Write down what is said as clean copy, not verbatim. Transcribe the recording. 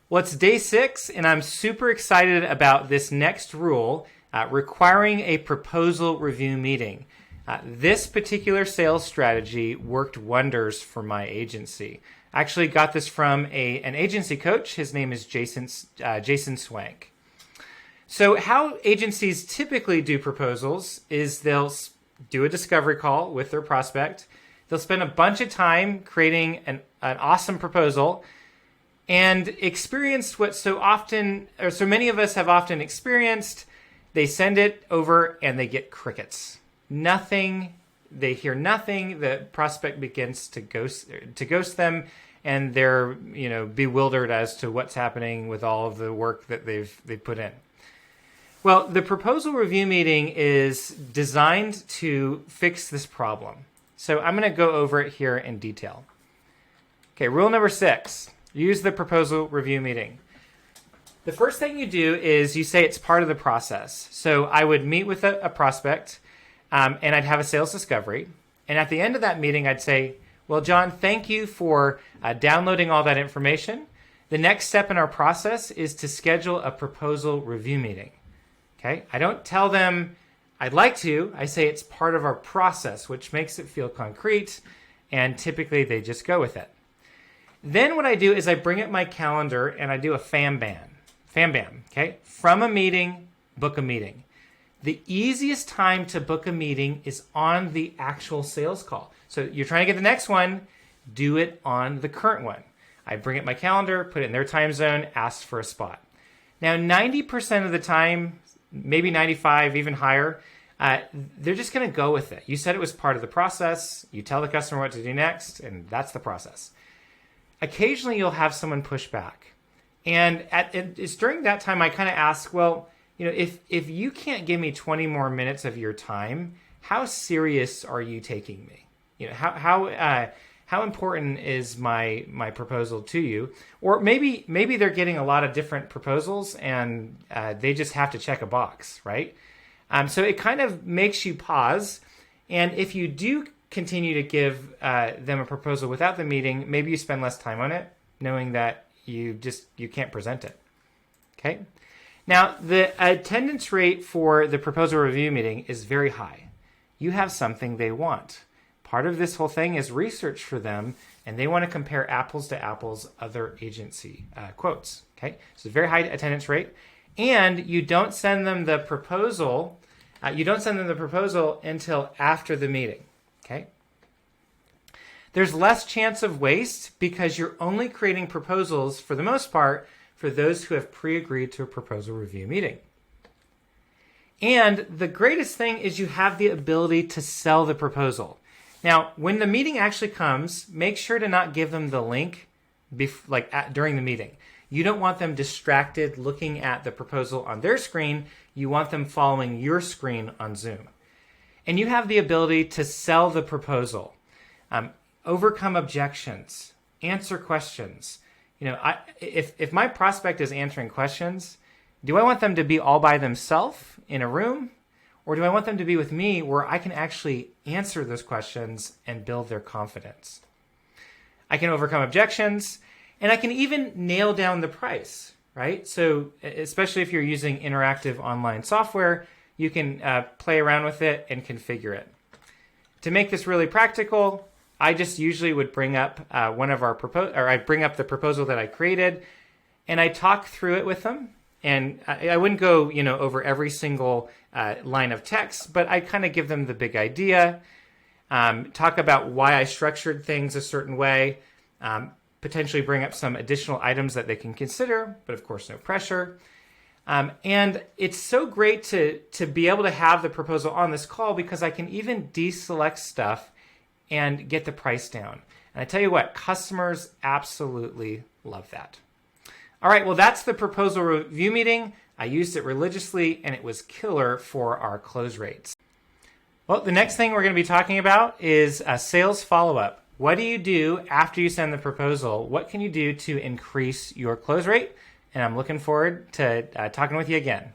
Well, it's day 6, and I'm super excited about this next rule, requiring a proposal review meeting. This particular sales strategy worked wonders for my agency. I actually got this from an agency coach. His name is Jason Swank. So how agencies typically do proposals is they'll do a discovery call with their prospect. They'll spend a bunch of time creating an awesome proposal and experience what so many of us have often experienced. They send it over and they get crickets. Nothing. They hear nothing. The prospect begins to ghost them, and they're bewildered as to what's happening with all of the work that they've put in. Well, the proposal review meeting is designed to fix this problem. So I'm going to go over it here in detail. Okay, rule number 6. Use the proposal review meeting. The first thing you do is you say it's part of the process. So I would meet with a prospect, and I'd have a sales discovery. And at the end of that meeting, I'd say, well, John, thank you for downloading all that information. The next step in our process is to schedule a proposal review meeting. Okay, I don't tell them I'd like to. I say it's part of our process, which makes it feel concrete, and typically they just go with it. Then what I do is I bring up my calendar and I do a FAM BAM, okay? From a meeting, book a meeting. The easiest time to book a meeting is on the actual sales call. So you're trying to get the next one, do it on the current one. I bring up my calendar, put it in their time zone, ask for a spot. Now, 90% of the time, maybe 95, even higher, they're just going to go with it. You said it was part of the process. You tell the customer what to do next, and that's the process. Occasionally, you'll have someone push back. And it's during that time I kind of ask, well, if you can't give me 20 more minutes of your time, how serious are you taking me? How important is my proposal to you? Or maybe they're getting a lot of different proposals and they just have to check a box, right? So it kind of makes you pause. And if you do continue to give them a proposal without the meeting, maybe you spend less time on it, knowing that you can't present it. Okay. Now, the attendance rate for the proposal review meeting is very high. You have something they want. Part of this whole thing is research for them, and they want to compare apples to apples other agency quotes. Okay, so very high attendance rate, and you don't send them the proposal. Until after the meeting. Okay. There's less chance of waste because you're only creating proposals, for the most part, for those who have pre-agreed to a proposal review meeting. And the greatest thing is you have the ability to sell the proposal. Now, when the meeting actually comes, make sure to not give them the link during the meeting. You don't want them distracted looking at the proposal on their screen. You want them following your screen on Zoom. And you have the ability to sell the proposal, overcome objections, answer questions. If my prospect is answering questions, do I want them to be all by themselves in a room? Or do I want them to be with me where I can actually answer those questions and build their confidence? I can overcome objections, and I can even nail down the price, right? So especially if you're using interactive online software, you can play around with it and configure it. To make this really practical, I just usually would bring up I bring up the proposal that I created, and I talk through it with them. And I wouldn't go, over every single line of text, but I kind of give them the big idea, talk about why I structured things a certain way, potentially bring up some additional items that they can consider, but of course, no pressure. And it's so great to be able to have the proposal on this call because I can even deselect stuff and get the price down. And I tell you what, customers absolutely love that. All right, well, that's the proposal review meeting. I used it religiously, and it was killer for our close rates. Well, the next thing we're going to be talking about is a sales follow-up. What do you do after you send the proposal? What can you do to increase your close rate? And I'm looking forward to talking with you again.